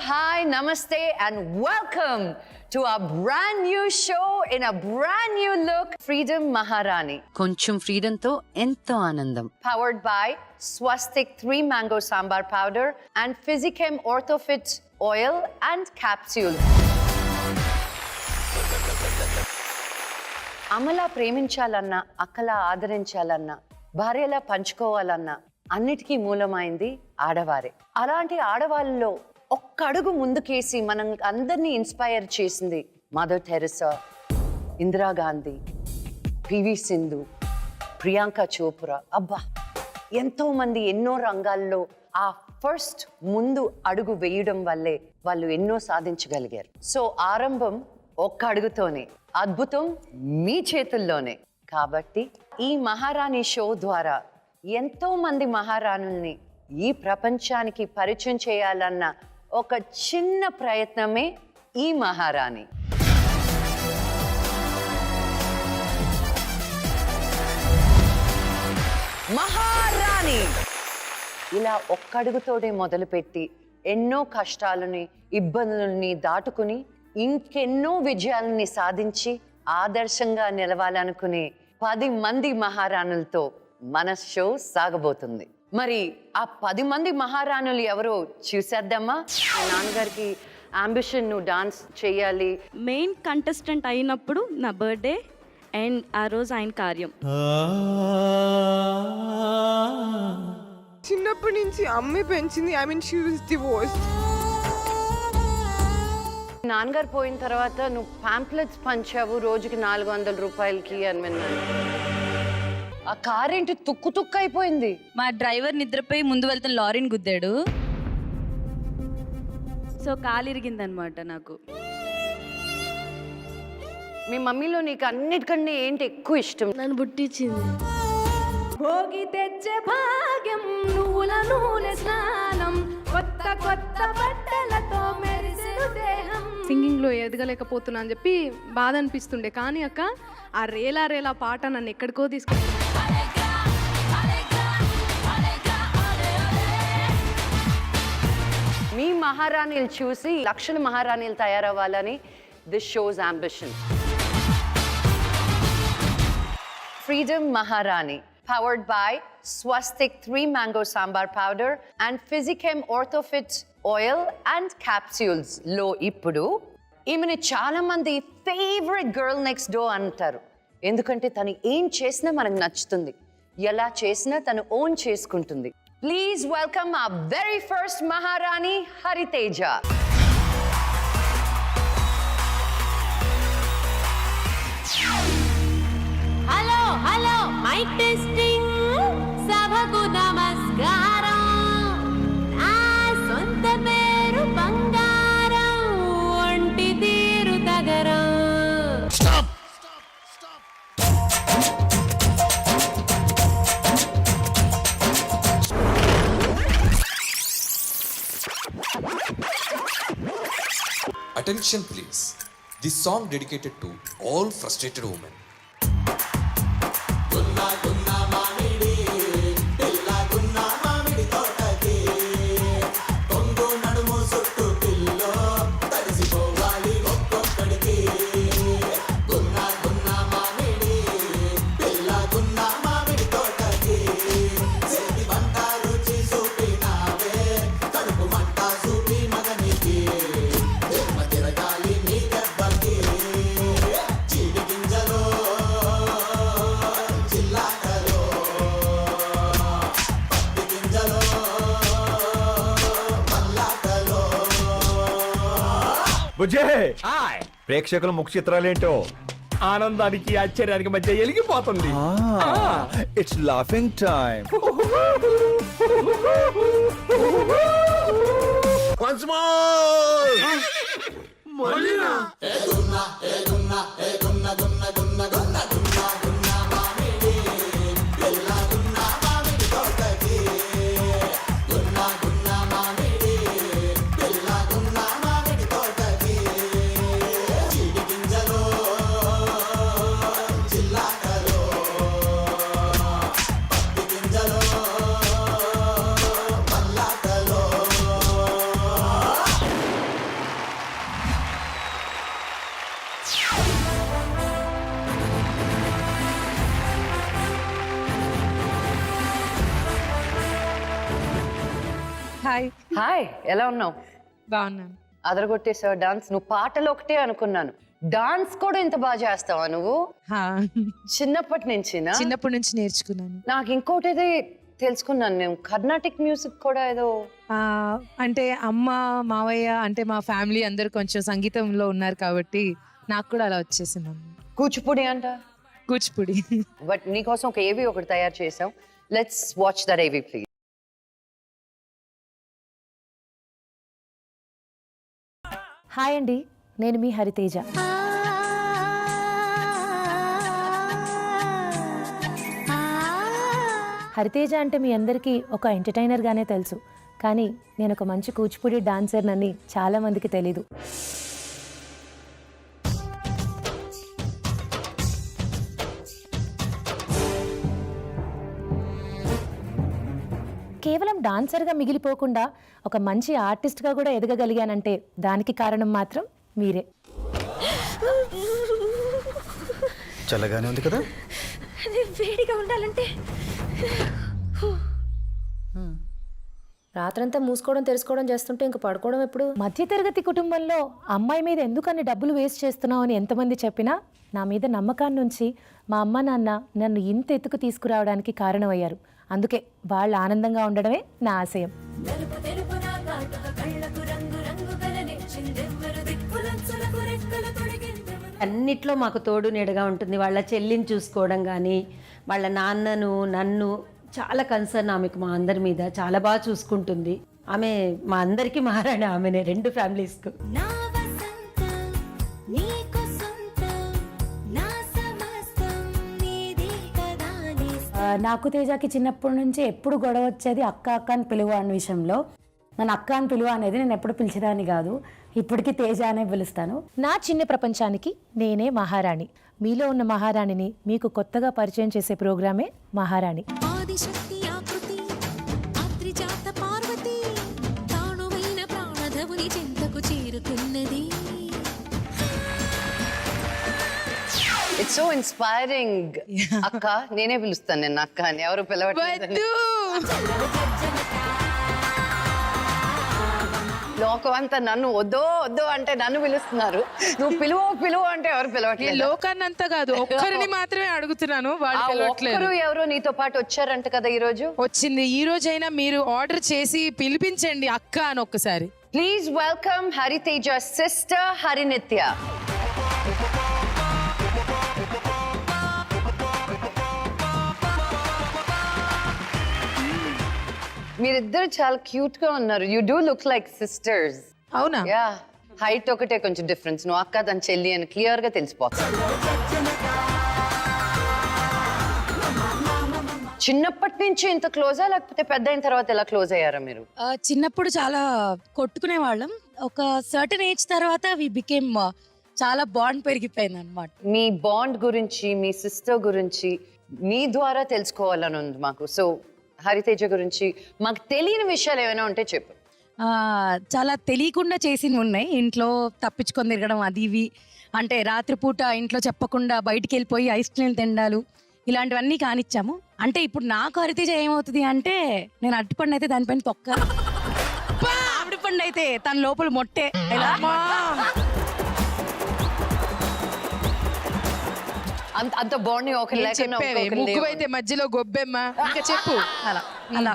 hi, namaste, and welcome to a brand new show in a brand new look, Freedom Maharani. Koncham freedom to ento anandam. Powered by Swastik 3 Mango Sambar Powder and Physichem Orthofit Oil and Capsule. Amala ప్రేమించాలన్నా, అక్కలా ఆదరించాలన్నా, భార్యలా పంచుకోవాలన్నా అన్నిటికీ మూలమైంది ఆడవారే. అలాంటి ఆడవాళ్ళలో ఒక్క అడుగు ముందుకేసి మనం అందరినీ inspire చేసింది mother Teresa, Indira Gandhi, PV Sindhu, Priyanka Chopra. అబ్బా, ఎంతో మంది ఎన్నో రంగాల్లో ఆ ఫస్ట్ ముందు అడుగు వేయడం వల్లే వాళ్ళు ఎన్నో సాధించగలిగారు. సో ఆరంభం ఒక్క అడుగుతోనే, అద్భుతం మీ చేతుల్లోనే. కాబట్టి ఈ మహారాణి షో ద్వారా ఎంతో మంది మహారాణుల్ని ఈ ప్రపంచానికి పరిచయం చేయాలన్న ఒక చిన్న ప్రయత్నమే ఈ మహారాణి. మహారాణి ఇలా ఒక్కడుగుతోనే మొదలుపెట్టి ఎన్నో కష్టాలని, ఇబ్బందులని దాటుకుని ఇంకెన్నో విజయాలని సాధించి ఆదర్శంగా నిలవాలనుకునే 10 మంది మహారాణులతో మన షో సాగబోతుంది. మరి ఆ 10 మంది మహారాణులు ఎవరో చూసేద్దామా? నాన్నగారికి అంబిషన్, నువ్వు డాన్స్ చేయాలి. మెయిన్ కంటెస్టెంట్ అయినప్పుడు నా బర్త్డే అండ్ ఆ రోజు ఆయన కార్యం. చిన్నప్పటి నుంచి అమ్మే పెంచింది. I mean she was divorced. నాన్నగారు పోయిన తర్వాత నువ్వు పాంప్లెట్స్ పంచావు రోజుకి 400 రూపాయలకి అని విన్నాను. ఆ కార్ ఏంటి తుక్కు తుక్కు అయిపోయింది? మా డ్రైవర్ నిద్రపోయి ముందు వెళ్తే లారీని గుద్దాడు. సో కాలు ఇరిగిందనమాట నాకు. మీ మమ్మీలో నీకు అన్నిటికన్నా ఏంటి ఎక్కువ ఇష్టం? నన్ను బుట్టించింది. భోగి తెచ్చే భాగ్యం, నువ్వుల నూనె స్నానం, కొత్త కొత్త బట్టలతో మెరిసెను దేహం. సింగింగ్లో ఎదగలేకపోతున్నా అని చెప్పి బాధ అనిపిస్తుండే. కానీ అక్క ఆ రేలా రేలా పాట నన్ను ఎక్కడికో తీసుకెళ్ళి. మీ మహారాణిలు చూసి లక్షల మహారాణిలు తయారవ్వాలని this show's ambition. Freedom Maharani, powered by Swastik 3 Mango Sambar Powder and Physichem Orthofit Oil and Capsules లో ఇప్పుడు ఈమెని చాలా మంది ఫేవరెట్ గర్ల్ నెక్స్ట్ డోర్ అంటారు. ఎందుకంటే తను ఏం చేసినా మనకు నచ్చుతుంది, ఎలా చేసినా తను ఓన్ చేసుకుంటుంది. Please welcome our very first Maharani, Hariteja. Hello hello mic testing, సభకు నమస్కారం. నా సొంత పేరు బంగారం, ఒంటి తీరు తగరం. Attention please. This song dedicated to all frustrated women. ప్రేక్షకుల ముఖ చిత్రాలేంటో ఆనందానికి ఆశ్చర్యానికి మధ్య ఎలిగిపోతుంది. It's laughing time. హాయ్, ఎలా ఉన్నావు? బాగున్నాను. అదరగొట్టేసావు డాన్స్. నువ్వు పాటలు ఒకటే అనుకున్నాను, డాన్స్ కూడా ఇంత బాగా చేస్తావా నువ్వు? చిన్నప్పటి నుంచినా? చిన్నప్పటి నుంచి నేర్చుకున్నాను. నాకు ఇంకోటి ఏదో తెలుసుకున్నాను నేను, కర్ణాటిక్ మ్యూజిక్ కూడా ఏదో. అంటే అమ్మ మావయ్య అంటే మా ఫ్యామిలీ అందరూ కొంచెం సంగీతంలో ఉన్నారు కాబట్టి నాకు కూడా అలా వచ్చేసింది. కూచిపూడి అంట. కూచిపూడి. బట్ నీకోసం ఒక ఏవి ఒకటి తయారు చేసాం. లెట్స్ వాచ్ దట్ ఏవి ప్లీజ్. హాయ్ అండి, నేను మీ హరితేజ. హరితేజ అంటే మీ అందరికీ ఒక ఎంటర్టైనర్గానే తెలుసు, కానీ నేను ఒక మంచి కూచిపూడి డాన్సర్నని చాలామందికి తెలీదు. కేవలం డాన్సర్గా మిగిలిపోకుండా ఒక మంచి ఆర్టిస్ట్గా కూడా ఎదగగలిగానంటే దానికి కారణం మాత్రం మీరే. చల్లగానే ఉంది కదా? వేడిగా ఉండాలంటే రాత్రంతా మూసుకోవడం తెరుచుకోవడం చేస్తుంటే ఇంక పడుకోవడం ఎప్పుడు? మధ్యతరగతి కుటుంబంలో అమ్మాయి మీద ఎందుకని డబ్బులు వేస్ట్ చేస్తున్నావు అని ఎంతమంది చెప్పినా నా మీద నమ్మకాన్ని నుంచి మా అమ్మ నాన్న నన్ను ఇంత ఎత్తుకు తీసుకురావడానికి కారణమయ్యారు. అందుకే వాళ్ళు ఆనందంగా ఉండడమే నా ఆశయం. అన్నిట్లో మాకు తోడు నీడగా ఉంటుంది. వాళ్ళ చెల్లిని చూసుకోవడం కానీ, వాళ్ళ నాన్నను నన్ను చాలా కన్సర్న్ ఆమెకు మా అందరి మీద, చాలా బాగా చూసుకుంటుంది ఆమె. మా అందరికీ మహారాణి ఆమెనే, రెండు ఫ్యామిలీస్కు. నాకు తేజకి చిన్నప్పటి నుంచి ఎప్పుడు గొడవ వచ్చేది అక్క అక్క అని పిలువ అన్న విషయంలో. నన్ను అక్క అని పిలువ అనేది నేను ఎప్పుడు పిలిచేదాన్ని కాదు, ఇప్పటికీ తేజ అనే పిలుస్తాను. నా చిన్న ప్రపంచానికి నేనే మహారాణి. మీలో ఉన్న మహారాణిని మీకు కొత్తగా పరిచయం చేసే ప్రోగ్రామే మహారాణి. It's so inspiring. అక్క, నేనే పిలుస్తాను నిన్న అక్క అని, ఎవరు పిలవట్లేదు. లోకం అంతా నన్ను వద్దో వద్దో అంటే నన్ను పిలుస్తున్నారు, నువ్వు పిలువు అంటే ఎవరు పిలవట్లేదు. లోకాన్నంతా కాదు, ఒక్కరిని మాత్రమే అడుగుతున్నాను. ఒక్కరు ఎవరో నీతో పాటు వచ్చారంట కదా ఈ రోజు? వచ్చింది. ఈ రోజైనా మీరు ఆర్డర్ చేసి పిలిపించండి అక్క అని ఒక్కసారి. Please welcome Hariteja sister Harinitya. మీరిద్దరు చాలా క్యూట్ గా ఉన్నారు. You do look like sisters. అవునా? యా, హైట్ ఒకటే కొంచెం డిఫరెన్స్. నువ్వు అక్క తన చెల్లి అని క్లియర్ గా తెలిసిపోతుంది. చిన్నప్పటి నుంచి ఇంత క్లోజా, లేకపోతే పెద్ద అయిన తర్వాత ఎలా క్లోజ్ అయ్యారా మీరు? చిన్నప్పుడు చాలా కొట్టుకునే వాళ్ళం. ఒక సర్టన్ ఏజ్ తర్వాత వి బికేమ్ చాలా బాండ్ పెరిగిపోయింది అనమాట. మీ బాండ్ గురించి, మీ సిస్టర్ గురించి మీ ద్వారా తెలుసుకోవాలని ఉంది మాకు. సో హరితేజ గురించి మాకు తెలియని విషయాలు ఏమైనా ఉంటే చెప్పు. చాలా తెలియకుండా చేసినవి ఉన్నాయి. ఇంట్లో తప్పించుకొని తిరగడం, అది ఇవి. అంటే రాత్రిపూట ఇంట్లో చెప్పకుండా బయటికి వెళ్ళిపోయి ఐస్ క్రీమ్ తినడాలు, ఇలాంటివన్నీ కానిచ్చాము. అంటే ఇప్పుడు నాకు హరితేజ ఏమవుతుంది అంటే, నేను అరటిపండు అయితే దానిపైన తొక్క, ఆవిడ పండు అయితే తన లోపల మొట్టే. అంత బాండింగ్ ఒక ముగ్గు అయితే మధ్యలో గొబ్బెమ్మ, ఇంకా చెప్పు. అలా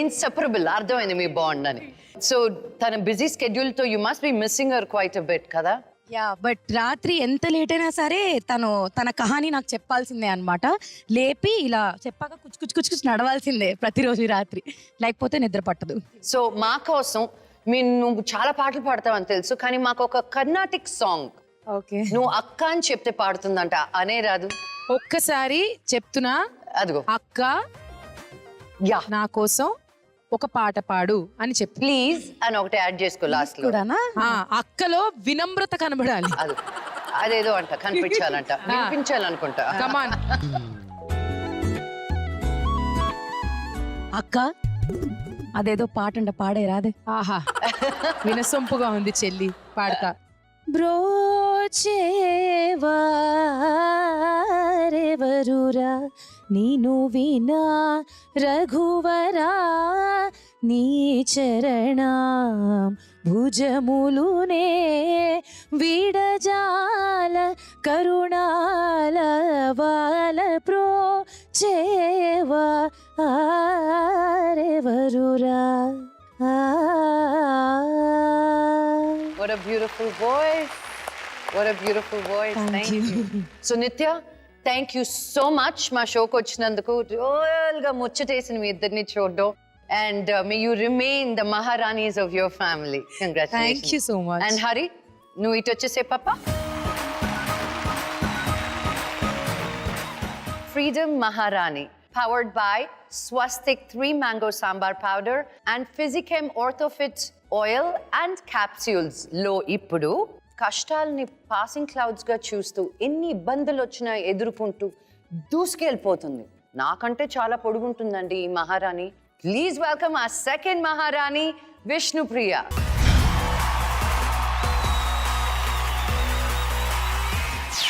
ఇన్సెపరబుల్. అర్థమైంది మీ బాండ్ అని. సో తన బిజీ స్కెడ్యూల్ తో you must be missing her quite a bit కదా? యా, బట్ రాత్రి ఎంత లేట్ అయినా సరే తన కహాని నాకు చెప్పాల్సిందే అన్నమాట. లేపి ఇలా చెప్పాక కుచ్చు నడవాల్సిందే ప్రతిరోజు రాత్రి, లేకపోతే నిద్ర పట్టదు. సో మా కోసం నువ్వు చాలా పాటలు పాడతావని తెలుసు, కానీ మాకు ఒక కర్ణాటిక్ సాంగ్ నువ్వు అక్క అని చెప్తే పాడుతుందంట, అనే రాదు. ఒక్కసారి చెప్తున్నా, అదిగో అక్క నా కోసం ఒక పాట పాడు అని చెప్పు ప్లీజ్ అని ఒకటి యాడ్ చేసుకో లాస్ట్ లో. అక్కలో వినమ్రత కనబడాలి. అదేదో అంట కనిపించాలంట, వినిపించాలనుకుంటా. కమాన్ అక్క, అదేదో పాట అంట, పాడే రాదే. ఆహా, వినసొంపుగా ఉంది చెల్లి, పాడతా. బ్రోచేవారెవరురా నీను వినా రఘువరా నీ చరణం భుజములునే విడజాల కరుణాల వాల pro చేవా ఆరెవరురా. What a beautiful voice. What a beautiful voice. Thank you. So Nitya, thank you so much మా షోకి వచ్చినందుకు. రియల్గా ముచ్చటేసిన మీ ఇద్దరిని చూడడం. And may you remain the Maharanis of your family. Congratulations. Thank you so much. And Hari, నువ్వు ఇటు వచ్చేసే పాపా. Freedom Maharani, powered by Swastik 3 Mango Sambar Powder and Physichem Orthofit Oil and Capsules. లో ఇప్పుడు కష్టాలని పాసింగ్ క్లౌడ్స్గా చూస్తూ ఎన్ని ఇబ్బందులు వచ్చినా ఎదుర్కొంటూ దూసుకెళ్ళిపోతుంది. నాకంటే చాలా పొడుగుంటుందండి ఈ మహారాణి. ప్లీజ్ వెల్కమ్ ఆ సెకండ్ మహారాణి, విష్ణుప్రియ.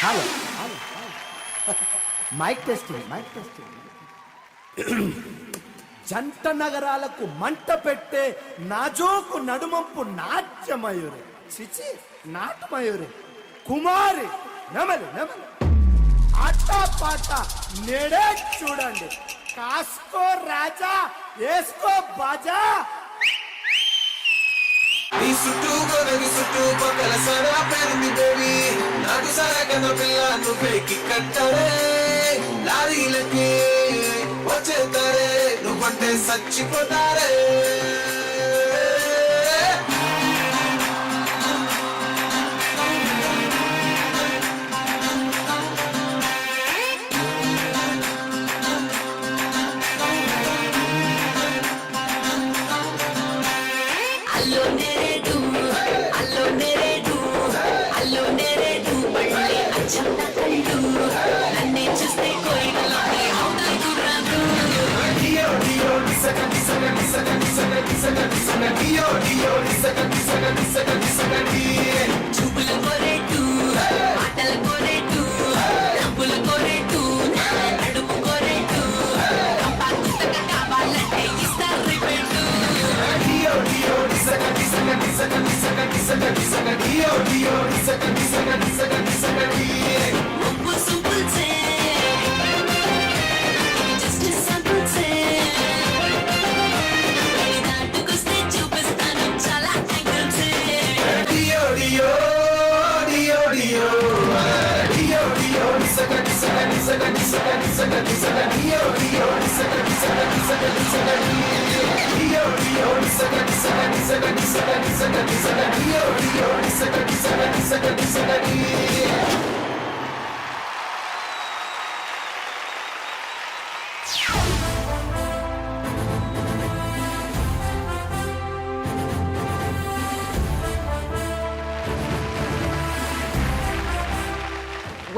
హలో మైక్ టెస్టింగ్ జంట నగరాలకు మంట పెట్టే నాజోకు నడుమంపు నాట్యమయూరి, చిచి నాటమయూరి, కుమారి నెమలి ఆట పాట నేడే చూడండి. కాస్కో రాజా వేసుకో బాజా. నీ చుట్టూ గొరగి చుట్టూ పక్కల సరా పెరిమి బేబీ, నాకు సరగన పిల్ల నువ్వేకి కట్టరే, లారీలకి వచ్చేతారే, నువ్వంటే చచ్చిపోతారే.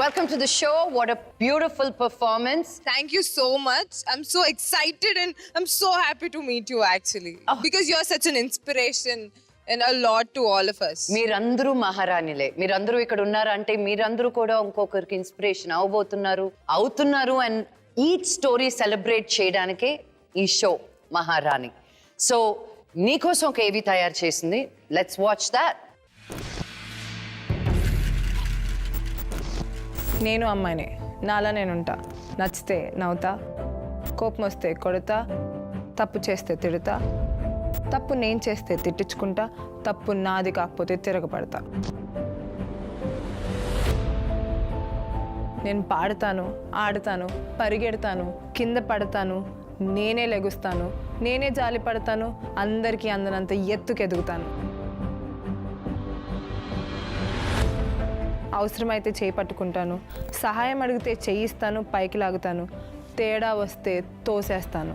Welcome to the show. What a beautiful performance. Thank you so much. I'm so excited and I'm so happy to meet you actually. Because you're such an inspiration and a lot to all of us. మీరందరూ మహారాణిలే. మీరందరూ ఇక్కడ ఉన్నారంటే మీరందరూ కూడా ఇంకొకరికి inspiration అవుతున్నారు and each story celebrate చేయడానికే ఈ షో మహారాణి. సో నీకోసం ఒక ఏవి తయారు చేసింది. Let's watch that. నేను అమ్మాయినే, నాలా నేనుంటా. నచ్చితే నవ్వుతా, కోపం వస్తే కొడతా, తప్పు చేస్తే తిడతా, తప్పు నేను చేస్తే తిట్టించుకుంటా, తప్పు నాది కాకపోతే తిరగబడతా. నేను పాడతాను, ఆడతాను, పరిగెడతాను, కింద పడతాను, నేనే లెగుస్తాను, నేనే జాలి పడతాను, అందరికీ అందనంత ఎత్తుకెదుగుతాను. అవసరమైతే చేయి పట్టుకుంటాను, సహాయం అడిగితే చేయిస్తాను, పైకి లాగుతాను, తేడా వస్తే తోసేస్తాను.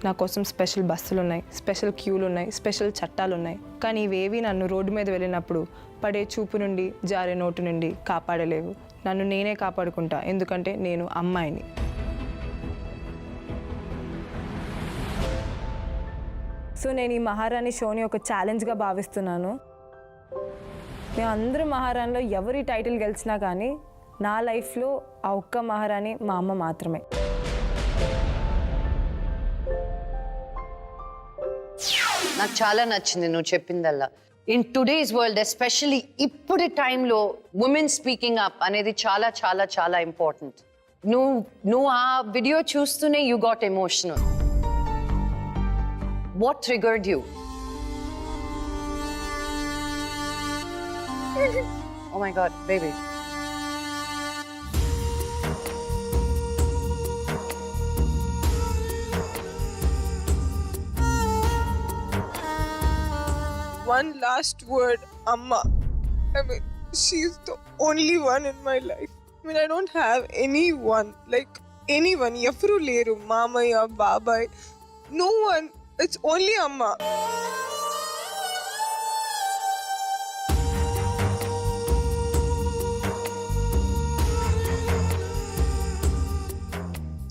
నా కోసం స్పెషల్ బస్సులు ఉన్నాయి, స్పెషల్ క్యూలు ఉన్నాయి, స్పెషల్ చట్టాలు ఉన్నాయి. కానీ ఇవేవి నన్ను రోడ్డు మీద వెళ్ళినప్పుడు పడే చూపు నుండి, జారే నోటు నుండి కాపాడలేవు. నన్ను నేనే కాపాడుకుంటా, ఎందుకంటే నేను అమ్మాయిని. సో నేను ఈ మహారాణి షోని ఒక ఛాలెంజ్గా భావిస్తున్నాను. మేము అందరూ మహారాణిలో ఎవరి టైటిల్ గెలిచినా కానీ నా లైఫ్లో ఆ ఒక్క మహారాణి మా అమ్మ మాత్రమే. నాకు చాలా నచ్చింది నువ్వు చెప్పిందల్లా. ఇన్ టుడేస్ వరల్డ్ ఎస్పెషల్లీ ఇప్పటి టైంలో ఉమెన్ స్పీకింగ్ అప్ అనేది చాలా చాలా చాలా ఇంపార్టెంట్. నువ్వు ఆ వీడియో చూస్తూనే you got emotional. What triggered you? Oh my God baby. One last word, Amma. I mean, she's the only one in my life. I mean, I don't have anyone, like anyone. Yafru leru, Mamaya, Babai, no one. It's only Amma.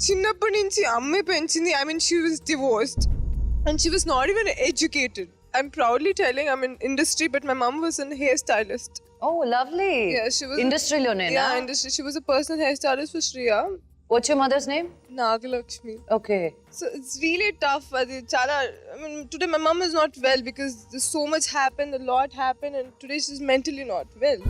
చిన్నప్పటి నుంచి అమ్మే పెంచింది. I mean, she was divorced and she was not even educated. I'm proudly telling I'm in industry, but my mom was a hairstylist. Oh, lovely. Yeah, she was Industry lone na? Yeah, industry. She was a personal hairstylist for Shreya. What's your mother's name? Nagalakshmi. Okay. So it's really tough. I mean, today my mom is not well because there's so much happened, a lot happened, and today she's mentally not well.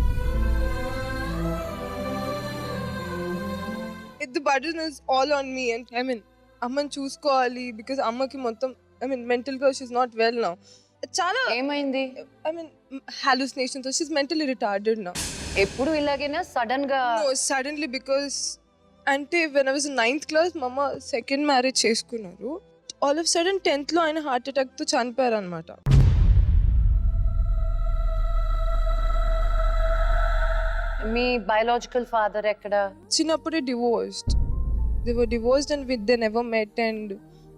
The burden is all on me, and I mean, Amman చూసుకోవాలి because అమ్మకి మొత్తం I mean, mental girl, she's not well now. చాలా ఏమైంది? I mean, hallucinations. So she's mentally retarded now. ఎప్పుడు ఇలాగేనా sudden గా? No, suddenly because అంటే when I was in 9th class, మమ్మ second marriage చేసుకున్నారు. All of a sudden 10th లో ఆయన heart attack తో చనిపోయారు అనమాట. మీ బయాలజికల్ ఫాదర్ ఎక్కడ? చిన్నప్పుడే divorced. They were divorced and they never met and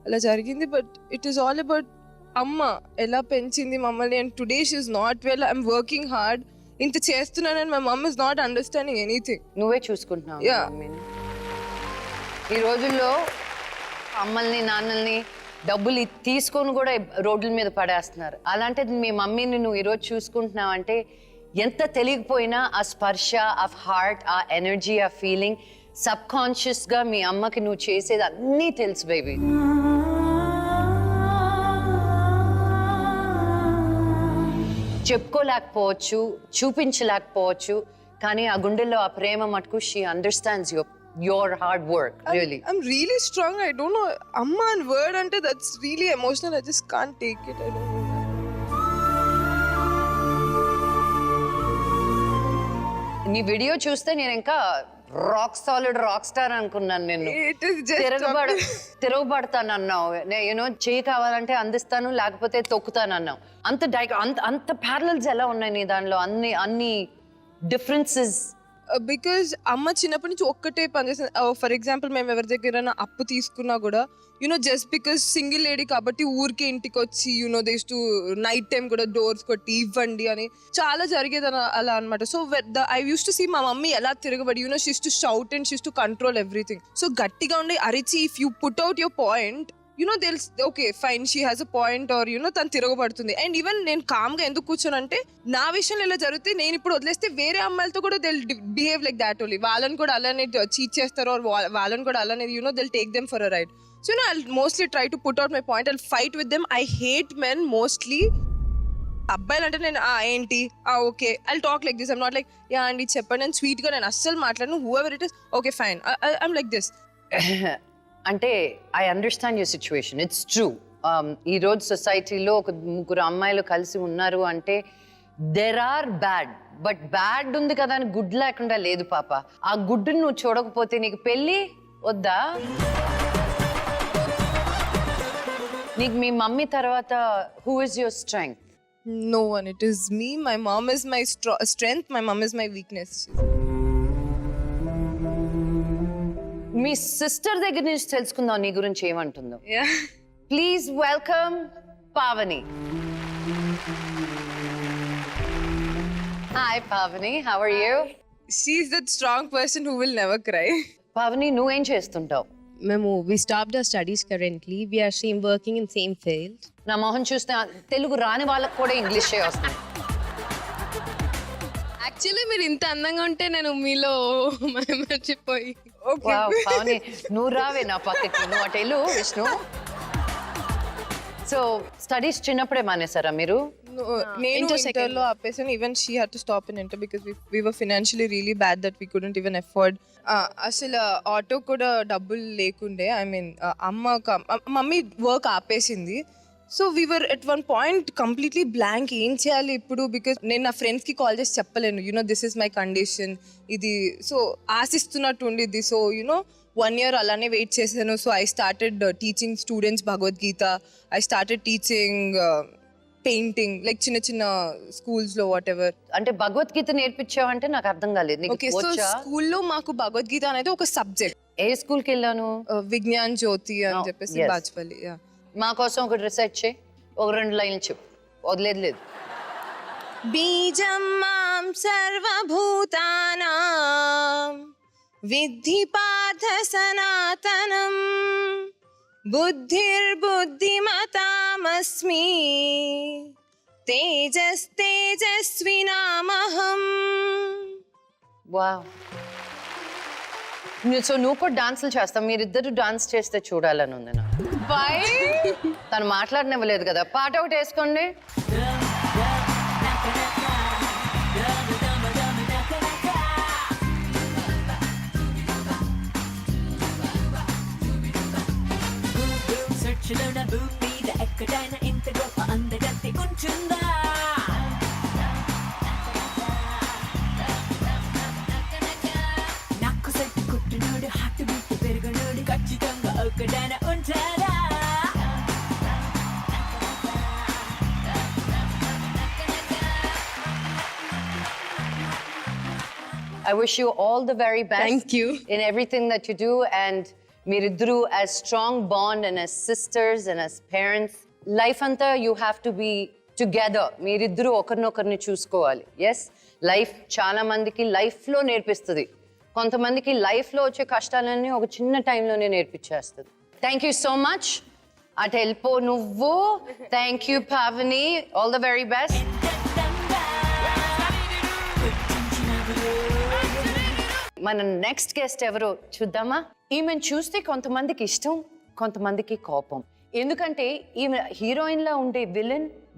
అలా జరిగింది. But it is all about అమ్మ ఎలా పెంచింది మమ్మల్ని. And today she is not well. I'm working hard. ఇంత చేస్తున్నాను and my mom is not understanding anything. నువ్వే చూసుకుంటున్నావు. Yeah. ఈ రోజుల్లో అమ్మల్ని నాన్నల్ని డబ్బులు తీసుకొని కూడా రోడ్ల మీద పడేస్తున్నారు. అలాంటిది మీ మమ్మీని నువ్వు ఈరోజు చూసుకుంటున్నావు అంటే ఎంత తెలియకపోయినా ఆ స్పర్శ, ఆ హార్ట్, ఆ ఎనర్జీ, ఆ ఫీలింగ్ సబ్ కాన్షియస్ గా మీ అమ్మకి నువ్వు చేసేది అన్నీ తెలుసు బేబీ. చెప్పుకోలేకపోవచ్చు, చూపించలేకపోవచ్చు, కానీ ఆ గుండెల్లో ఆ ప్రేమ మటుకు she understands your hard work, really. I'm really strong. I don't know. Amma and word ante that's really emotional. I just can't take it. I don't know. నీ వీడియో చూస్తే నేను ఇంకా రాక్ సాలిడ్ రాక్ స్టార్ అనుకున్నాను. నేను It is just తిరగబడతాను అన్నావు. You know చేయి కావాలంటే అందిస్తాను, లేకపోతే తొక్కుతాను అన్నావు. అంత ప్యారలల్స్ ఎలా ఉన్నాయి నీ దానిలో? అన్ని డిఫరెన్సెస్. బికాజ్ అమ్మ చిన్నప్పటి నుంచి ఒక్కటే పని చేస్తుంది. ఫర్ ఎగ్జాంపుల్ మేము ఎవరి దగ్గర అప్పు తీసుకున్నా కూడా you know just because single lady కాబట్టి ఊరికే ఇంటికి వచ్చి యూనో దేస్ టు నైట్ టైం కూడా డోర్స్ కొట్టి ఇవ్వండి అని చాలా జరిగేది అలా అనమాట. So I use to see మా మమ్మీ ఎలా తిరగబడి you know she's to shout and she's to control everything. So గట్టిగా ఉండి అరిచి if you put out your point you know they'll okay fine she has a point or you know తను తిరగబడుతుంది. And even నేను కామ్గా ఎందుకు కూర్చోనంటే నా విషయంలో ఇలా జరిగితే నేను ఇప్పుడు వదిలేస్తే వేరే అమ్మాయిలతో కూడా they'll behave like that only. వాళ్ళని కూడా అలానే చీట్ చేస్తారు ఆర్ వాళ్ళని కూడా అలానే you know they'll take them for a ride. So you know, I'll mostly try to put out my point. I'll fight with them. I hate men mostly. అబ్బాయిలంటే నేను ఏంటి okay I'll talk like this. I'm not like yeah అండి చెప్పండి నేను స్వీట్గా నేను అస్సలు మాట్లాడను. Whoever it is okay fine I'm like this. అంటే I understand your situation. It's true. ఈరోజు సొసైటీలో ఒక ముగ్గురు అమ్మాయిలు కలిసి ఉన్నారు అంటే there are bad. But bad ఉంది కదా అని గుడ్ లేకుండా లేదు పాప. ఆ గుడ్డును నువ్వు చూడకపోతే నీకు పెళ్ళి వద్దా? నీకు మీ మమ్మీ తర్వాత who is your strength? No one. It is me. My mom is my strength. My mom is my weakness. మీ సిస్టర్ దగ్గర నుంచి తెలుసుకుందాం నీ గురించి ఏమంటుందో. Yeah. Please welcome Pavani. Hi Pavani, how are you? She's that strong person who will never cry. Pavani నువ్వేం చేస్తుంటావు? we stopped our studies currently. We are working in same field. నా మొహం చూస్తే తెలుగు రాని వాళ్ళకి కూడా ఇంగ్లీషే వస్తుంది. యాక్చువల్లీ మీరు ఇంత అందంగా ఉంటే నేను మీలో మర్చిపోయి. పావని నువ్వు రావే నా పక్కకి. నువ్వు అటు వెళ్ళు విష్ణు. సో స్టడీస్ చిన్నప్పుడే మానేసారా మీరు? నేను ఇంటర్లో ఆపేసాను. Even she had to stop in inter because we were financially really bad that we couldn't even afford. అసలు ఆటో కూడా డబ్బులు లేకుండే. ఐ మీన్ మమ్మీ వర్క్ ఆపేసింది. So we were at one point completely blank. ఏం చేయాలి ఇప్పుడు? బికాస్ నేను నా ఫ్రెండ్స్కి కాల్ చేసి చెప్పలేను, దిస్ ఇస్ మై కండిషన్ ఇది. సో ఆశిస్తున్నట్టు ఉండిద్ది. సో 1 year అలానే వెయిట్ చేశాను. So I started teaching students Bhagavad Gita. I started teaching painting, like చిన్న చిన్న స్కూల్స్లో వాట్ ఎవర్. అంటే భగవద్గీత నేర్పించావంటే నాకు అర్థం కాలేదు. ఓకే, సో స్కూల్లో మాకు భగవద్గీత అనేది ఒక సబ్జెక్ట్. ఏ స్కూల్కి వెళ్ళాను? విజ్ఞాన్ జ్యోతి అని చెప్పేసి బాజ్పల్లి. మా కోసం ఒకటి రీసెర్చ్ చేయి, ఒక 2 లైన్లు చెప్పు. వదిలేదు లేదు. బీజం మాం సర్వభూతానాం విద్ధి పార్థ సనాతనం బుద్ధిర్బుద్ధిమతామస్మి తేజస్తేజస్వినామహం. వావ్. సో నువ్వు కూడా డాన్సులు చేస్తావు, మీరిద్దరు డాన్స్ చేస్తే చూడాలని ఉంది నాకు. తను మాట్లాడనివ్వలేదు కదా. పాట ఒకటి వేసుకోండి. I wish you all the very best. Thank you. In everything that you do, and meeridru as strong bond and as sisters and as parents. Life anta you have to be together. Meeridru okarnokarni chusukovali. Yes, life chaala mandiki life lo nerpistadi. Kontamandiki life lo vache kashtalanni oka chinna time lone nerpichestadi. Thank you so much. At helpo nuvvu. Thank you Pavani. All the very best. మన next guest ఎవరో చూద్దామా? ఈమెను చూస్తే కొంతమందికి ఇష్టం, కొంతమందికి కోపం. ఎందుకంటే ఈమె హీరోయిన్ లా ఉండే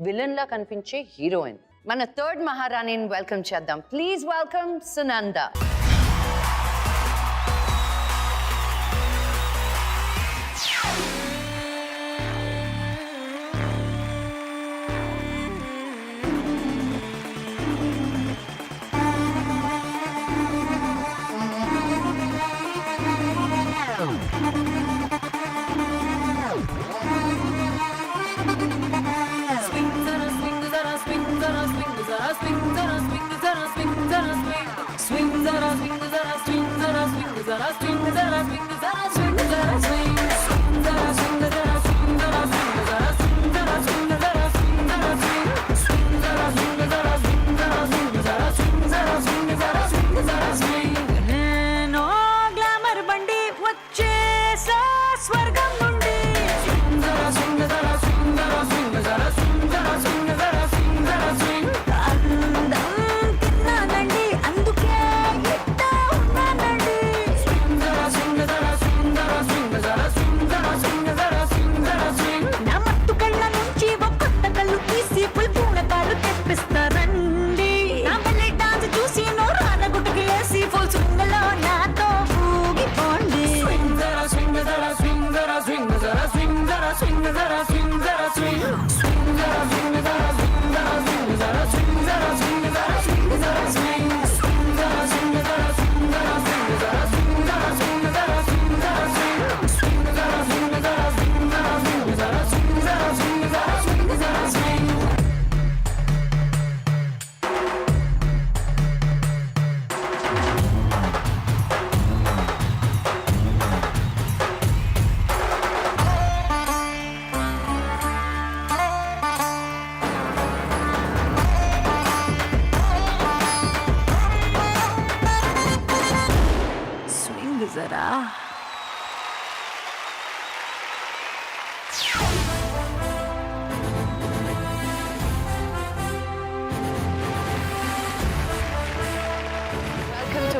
విలన్ లా కనిపించే హీరోయిన్. మన థర్డ్ మహారాణిని వెల్కమ్ చేద్దాం. Please welcome Sunanda.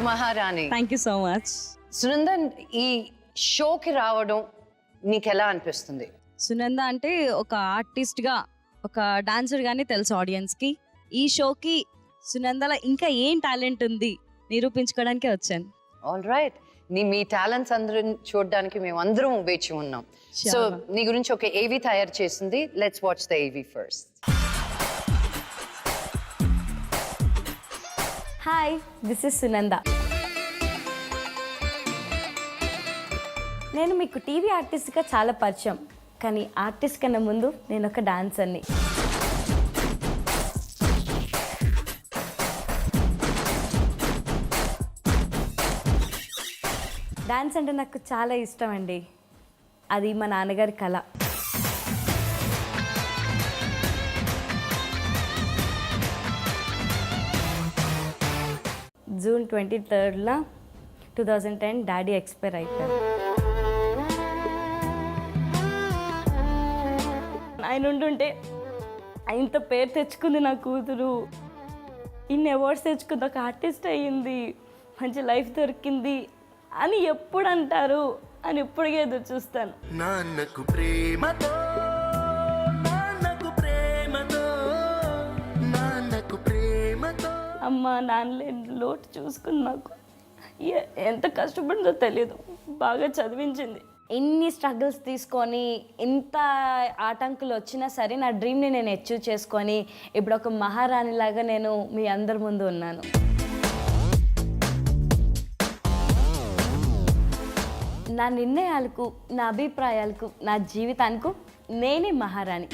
మహారాణి. Thank you so much. Sunandan, ఈ షోకి రావడం నీకు ఎలా అనిపిస్తుంది? సునంద అంటే ఒక ఆర్టిస్ట్గా, ఒక డాన్సర్గానే తెలుసు ఆడియన్స్కి. ఈ షోకి సునందలో ఇంకా ఏం టాలెంట్ ఉంది నిరూపించుకోవడానికే వచ్చాను. ఆల్ రైట్, మీ టాలెంట్స్ అందరూ చూడడానికి మేము అందరం వేచి ఉన్నాం. సో నీ గురించి ఒక ఏవి తయారు చేసింది. లెట్స్ వాచ్ ద ఏవి first. Hi, this is Sunanda. నేను మీకు టీవీ ఆర్టిస్ట్గా చాలా పరిచయం, కానీ ఆర్టిస్ట్ కన్నా ముందు నేను ఒక డాన్సర్ని. డాన్స్ అంటే నాకు చాలా ఇష్టం అండి. అది మా నాన్నగారి కళ. జూన్ 23 2010 డాడీ ఎక్స్పైర్ అయిపోయారు. ఆయన ఉంటుంటే ఇంత పేరు తెచ్చుకుంది నా కూతురు, ఇన్ని అవార్డ్స్ తెచ్చుకుంది, ఒక ఆర్టిస్ట్ అయ్యింది, మంచి లైఫ్ దొరికింది అని ఎప్పుడు అంటారు అని ఎప్పుడుగా ఎదురు చూస్తాను. నాన్నకు ప్రేమతో, నాన్నకు ప్రేమతో, నాన్నకు ప్రేమతో. అమ్మ నాన్నలేని లోటు చూసుకుని నాకు ఎంత కష్టపడిందో తెలియదు. బాగా చదివించింది. ఇన్ని స్ట్రగుల్స్ తీసుకొని ఇంత ఆటంకులు వచ్చినా సరే నా డ్రీమ్ని నేను అచీవ్ చేసుకొని ఇప్పుడు ఒక మహారాణిలాగా నేను మీ అందరి ముందు ఉన్నాను. నా నిర్ణయాలకు, నా అభిప్రాయాలకు, నా జీవితానికి నేనే మహారాణి.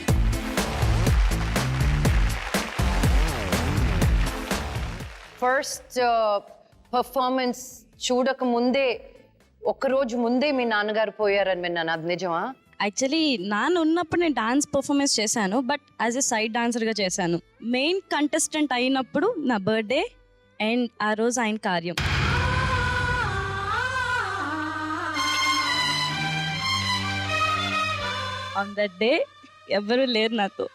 ఫస్ట్ పర్ఫార్మెన్స్ చూడక ముందే, ఒక్కరోజు ముందే మీ నాన్నగారు పోయారని విన్నాను. అది నిజమా? యాక్చువల్లీ నాన్న ఉన్నప్పుడు నేను డాన్స్ పర్ఫార్మెన్స్ చేశాను, బట్ యాజ్ ఎ సైడ్ డాన్సర్గా చేశాను. మెయిన్ కంటెస్టెంట్ అయినప్పుడు నా బర్త్డే అండ్ ఆ రోజు ఆయన కార్యం. ఆన్ దట్ డే ఎవరు లేరు నాతో,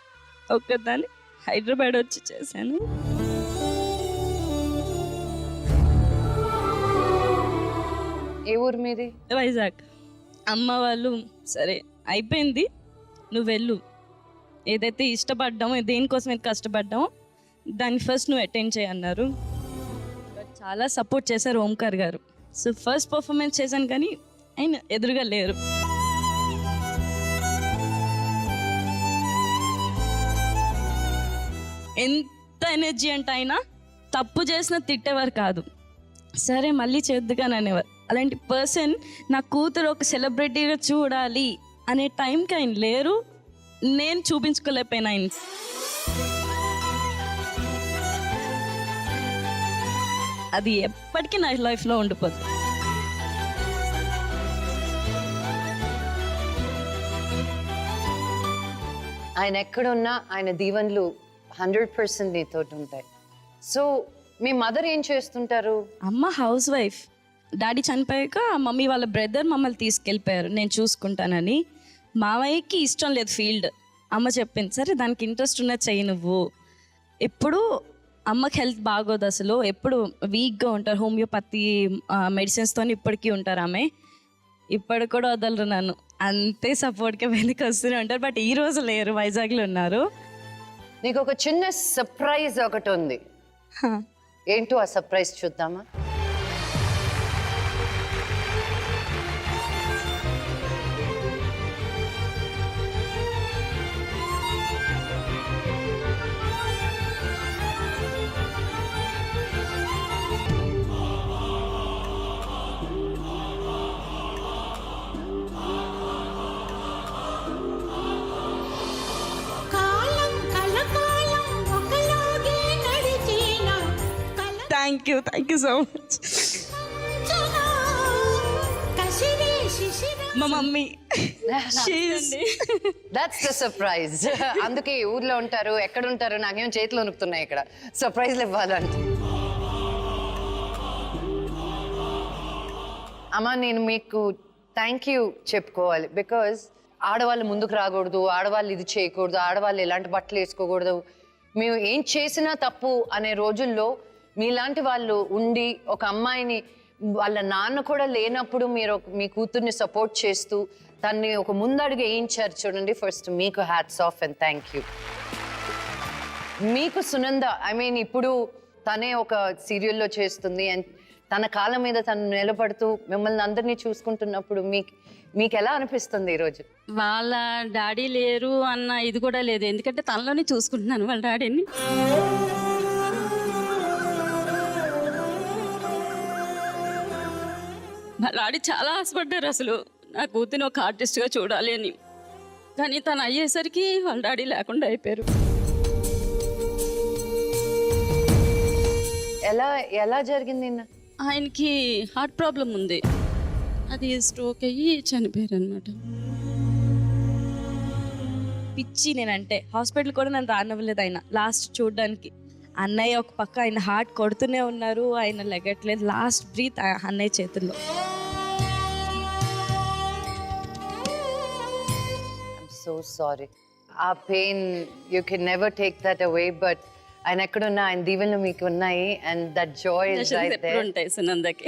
ఒక్కదాన్ని హైదరాబాద్ వచ్చి చేశాను. ఏ ఊరు మీది? వైజాగ్. అమ్మ వాళ్ళు సరే అయిపోయింది, నువ్వు వెళ్ళు, ఏదైతే ఇష్టపడ్డామో, దేనికోసం అయితే కష్టపడ్డామో దాన్ని ఫస్ట్ నువ్వు అటెండ్ చేయన్నారు. బట్ చాలా సపోర్ట్ చేశారు ఓంకార్ గారు. సో ఫస్ట్ పర్ఫార్మెన్స్ చేశాను, కానీ ఆయన ఎదురుగా లేరు. ఎంత ఎనర్జీ అంటే ఆయన తప్పు చేసినా తిట్టేవారు కాదు, సరే మళ్ళీ చేద్దుగాని అనేవారు. అలాంటి పర్సన్ నా కూతురు ఒక సెలబ్రిటీగా చూడాలి అనే టైంకి ఆయన లేరు. నేను చూపించుకోలేకపోయినా ఆయన. అది ఎప్పటికీ నా లైఫ్లో ఉండిపోతుంది. ఆయన ఎక్కడున్నా ఆయన దీవెనలు 100% నీతో ఉంటాయి. సో మీ మదర్ ఏం చేస్తుంటారు? అమ్మ హౌస్ వైఫ్. డాడీ చనిపోయాక మమ్మీ వాళ్ళ బ్రదర్ మమ్మల్ని తీసుకెళ్ళిపోయారు నేను చూసుకుంటానని. మావయ్యకి ఇష్టం లేదు ఫీల్డ్. అమ్మ చెప్పింది, సరే దానికి ఇంట్రెస్ట్ ఉన్నది చెయ్యి నువ్వు. ఎప్పుడు అమ్మకి హెల్త్ బాగోదు, అసలు ఎప్పుడు వీక్గా ఉంటారు. హోమియోపతి మెడిసిన్స్తో ఇప్పటికీ ఉంటారు ఆమె. ఇప్పటికి కూడా వదలరు నన్ను, అంతే సపోర్ట్గా వెనక్కి వస్తూనే ఉంటారు. బట్ ఈ రోజు లేరు, వైజాగ్లో ఉన్నారు. నీకు ఒక చిన్న సర్ప్రైజ్ ఒకటి ఉంది. ఏంటో ఆ సర్ప్రైజ్ చూద్దామా? Thank you so much. మా మమ్మీ, దట్స్ ద సర్ప్రైజ్. అందుకే ఊర్లో ఉంటారు, ఎక్కడ ఉంటారు, నాకేమో చేతిలో నొక్కుతున్నాయి ఇక్కడ సర్ప్రైజ్లు ఇవ్వాలంటే. అమ్మ, నేను మీకు థ్యాంక్ యూ చెప్పుకోవాలి. బికాజ్ ఆడవాళ్ళు ముందుకు రాకూడదు, ఆడవాళ్ళు ఇది చేయకూడదు, ఆడవాళ్ళు ఎలాంటి బట్టలు వేసుకోకూడదు, మేము ఏం చేసినా తప్పు అనే రోజుల్లో మీలాంటి వాళ్ళు ఉండి ఒక అమ్మాయిని వాళ్ళ నాన్న కూడా లేనప్పుడు మీరు మీ కూతుర్ని సపోర్ట్ చేస్తూ తన్ని ఒక ముందడుగు వేయించారు చూడండి. ఫస్ట్ మీకు hats off and thank you. మీకు సునంద, ఐ మీన్ ఇప్పుడు తనే ఒక సీరియల్లో చేస్తుంది అండ్ తన కాళ్ళ మీద తను నిలబడుతూ మిమ్మల్ని అందరినీ చూసుకుంటున్నప్పుడు మీకు ఎలా అనిపిస్తుంది ఈరోజు? వాళ్ళ డాడీ లేరు అన్న ఇది కూడా లేదు, ఎందుకంటే తనలోనే చూసుకుంటున్నాను వాళ్ళ డాడీని. వాళ్ళ డాడీ చాలా ఆశపడ్డారు అసలు నా కూతుని ఒక ఆర్టిస్ట్గా చూడాలి అని, కానీ తను అయ్యేసరికి వాళ్ళ డాడీ లేకుండా అయిపోయారు. ఎలా జరిగింది? ఆయనకి హార్ట్ ప్రాబ్లం ఉంది, అది స్ట్రోక్ అయ్యి చనిపోయారు అనమాట. పిచ్చి నేనంటే హాస్పిటల్ కూడా నన్ను రానివ్వలేదు ఆయన లాస్ట్ చూడడానికి. అన్నయ్య ఒక పక్క ఆయన హార్ట్ కొడుతూనే ఉన్నారు, ఆయన లెగట్లేదు, లాస్ట్ బ్రీత్ అన్నయ్య చేతుల్లో. So sorry. ఆ pain you can never take that away, but ఆయన ఎక్కడున్నా ఆయన దీవెనలు మీకు ఉన్నాయి and that joy is right there. ఉంటాయి సునందకి.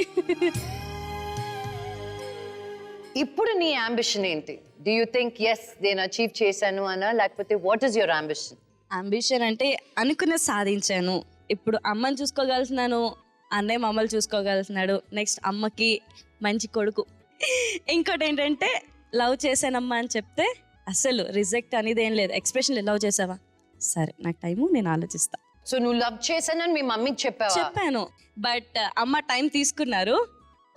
ఇప్పుడు నీ అంబిషన్ ఏంటి? డూ యూ థింక్ ఎస్ నేను అచీవ్ చేశాను అనా, లేకపోతే what is your ambition? Ambition అంటే అనుకున్న సాధించాను. ఇప్పుడు అమ్మని చూసుకోగలుగుతున్నాను, అన్నయ్య మమ్మల్ని చూసుకోగలుగుతున్నాడు, నెక్స్ట్ అమ్మకి మంచి కొడుకు. ఇంకోటి ఏంటంటే లవ్ చేశానమ్మా అని చెప్తే అసలు రిజెక్ట్ అనేది ఏం లేదు. ఎక్స్ప్రెషన్ లవ్ చేసావా, సరే నాకు టైము, నేను ఆలోచిస్తా. సో నువ్వు లవ్ చేశానని మీ మమ్మీకి చెప్పావా? చెప్పాను, బట్ అమ్మ టైం తీసుకున్నారు.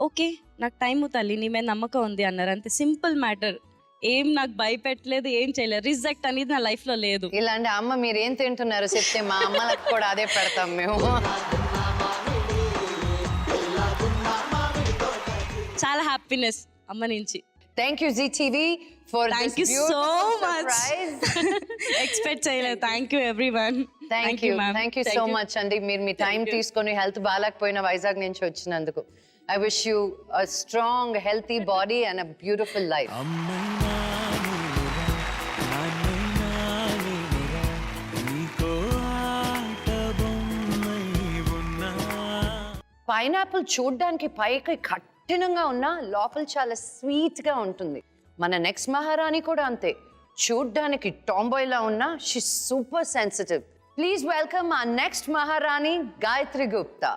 ఓకే నాకు టైము తల్లి, నీ మీద నమ్మకం ఉంది అన్నారు, అంతే. Simple matter. ఏం నాకు భయపెట్టలేదు, ఏం చేయలేదు. రిజెక్ట్ అనేది నా లైఫ్ లో లేదు. ఇలాంటి అమ్మ మీరు ఏం తింటున్నారు చెప్తే మా అమ్మలకు కూడా అదే పెడతాం మేము. చాలా హ్యాపీనెస్ అమ్మ నుంచి. Thank you ZTV for thank you so much. Expect చేయలేదు. Thank you everyone. Thank you so much అండి. మీరు మీ టైం తీసుకొని హెల్త్ బాగాలేకపోయినా వైజాగ్ నుంచి వచ్చినందుకు. I wish you a strong, healthy body and a beautiful life. Pineapple చూడ్డానికి పైకి కఠినంగా ఉన్నా లోపల చాలా స్వీట్ గా ఉంటుంది. మన నెక్స్ట్ మహారాణి కూడా అంతే, చూడ్డానికి టాంబాయ్ లా ఉన్నా she super sensitive. Please welcome our next మహారాణి Gayatri Gupta.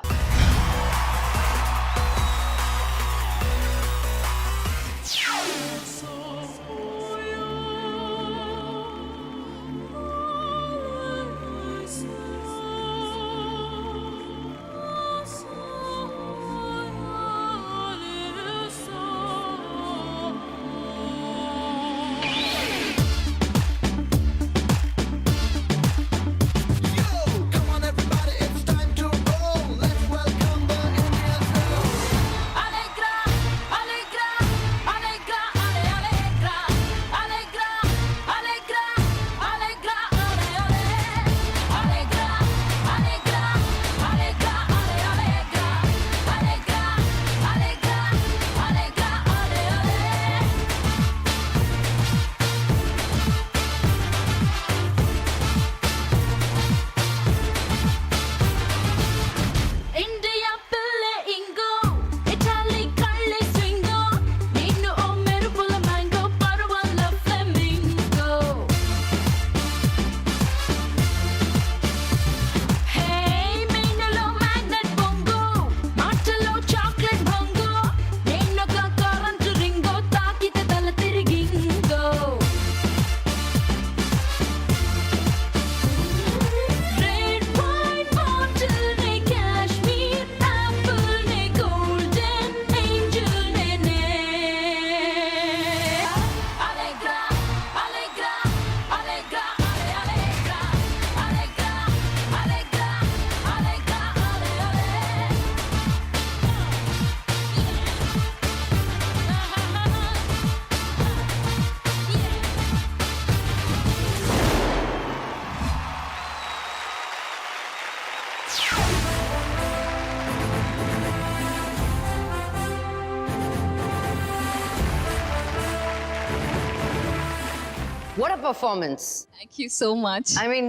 What a performance. Thank you so much. I mean,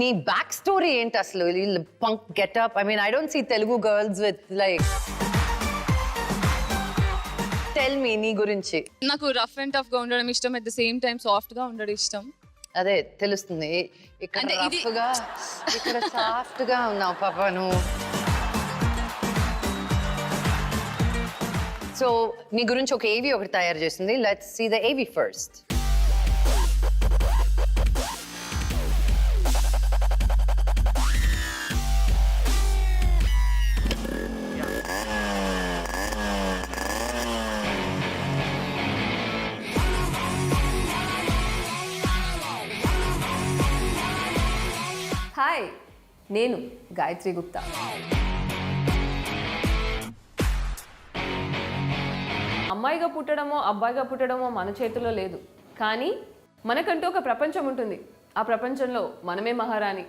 నీ బ్యాక్ స్టోరీ ఏంటి అసలు? Punk getup. I mean, I don't see Telugu girls with like tell me నీ గురించి. నాకు rough and tough గా ఉండడం ఇష్టం, at the same time soft గా ఉండడం ఇష్టం. అదే తెలుస్తుంది, ఇక్కడ అంటే ఇది- రఫ్ గా ఇక్కడ సాఫ్ట్ గా ఉన్నావు పాప నువ్వు. సో నీ గురించి ఒక ఏవి ఒకటి తయారు చేసింది. లెట్స్ సీ ద ఏవి ఫస్ట్. హాయ్, నేను గాయత్రి గుప్తా. అమ్మాయిగా పుట్టడమో అబ్బాయిగా పుట్టడమో మన చేతిలో లేదు, కానీ మనకంటూ ఒక ప్రపంచం ఉంటుంది. ఆ ప్రపంచంలో మనమే మహారాణి.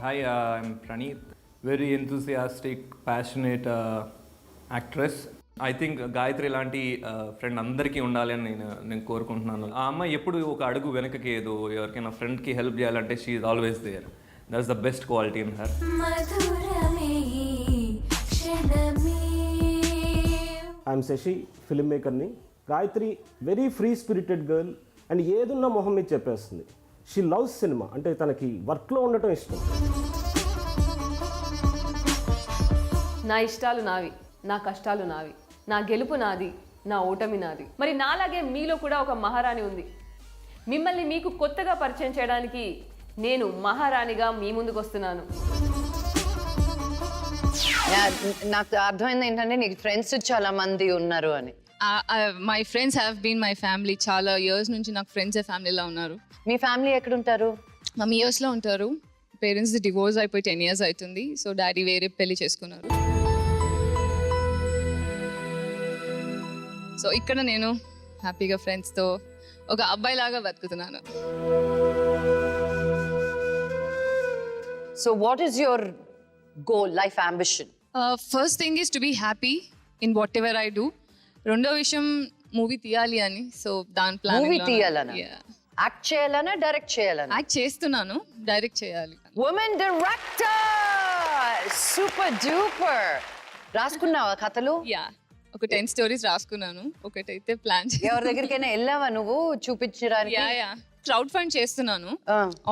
Hi, I'm Praneeth. Very enthusiastic, passionate actress. I think Gayatri లాంటి ఫ్రెండ్ అందరికీ ఉండాలి అని నేను కోరుకుంటున్నాను. ఆ అమ్మాయి ఎప్పుడు ఒక అడుగు వెనకకి ఏదో ఎవరికైనా ఫ్రెండ్కి హెల్ప్ చేయాలంటే she is always there. That's the best quality in her. I'm Shashi, film మేకర్ని. Gayatri very free spirited girl and ఏదున్న మొహం మీద చెప్పేస్తుంది. షీ లవ్స్ సినిమా, అంటే తనకి వర్క్లో ఉండటం ఇష్టం. నా ఇష్టాలు నావి, నా కష్టాలు నావి, నా గెలుపు నాది, నా ఓటమి నాది. మరి నాలాగే మీలో కూడా ఒక మహారాణి ఉంది. మిమ్మల్ని మీకు కొత్తగా పరిచయం చేయడానికి నేను మహారాణిగా మీ ముందుకు వస్తున్నాను. నాకు అర్థమైంది ఏంటంటే నీకు ఫ్రెండ్స్ చాలా మంది ఉన్నారు అని. My friends have been my family. చాలా ఇయర్స్ నుంచి నాకు ఫ్రెండ్స్ ఫ్యామిలీలో ఉన్నారు. మీ ఫ్యామిలీ ఎక్కడ ఉంటారు? మమ్మీ యూఎస్లో ఉంటారు. పేరెంట్స్ డివోర్స్ అయిపోయి 10 years అవుతుంది. సో డాడీ వేరే పెళ్లి చేసుకున్నారు. సో ఇక్కడ నేను హ్యాపీగా ఫ్రెండ్స్తో ఒక అబ్బాయి లాగా బతుకుతున్నాను. So what is your goal, life ambition? First thing is to be happy in whatever I do. రెండో విషయం మూవీ తీయాలి అని. సో దాని ప్లాన్. మూవీ తీయాలనా? యాక్ట్ చేయాలనా, డైరెక్ట్ చేయాలనా? యాక్ట్ చేస్తున్నాను, డైరెక్ట్ చేయాలి. Women director, super duper. రాసుకున్నావా కథలు? యా, ఒక 10 stories రాసుకున్నాను. ఒకటైతే ప్లాన్. ఎవరి దగ్గరికైనా వెళ్ళావా నువ్వు చూపించడానికి? యా, క్రౌడ్ ఫండ్ చేస్తున్నాను.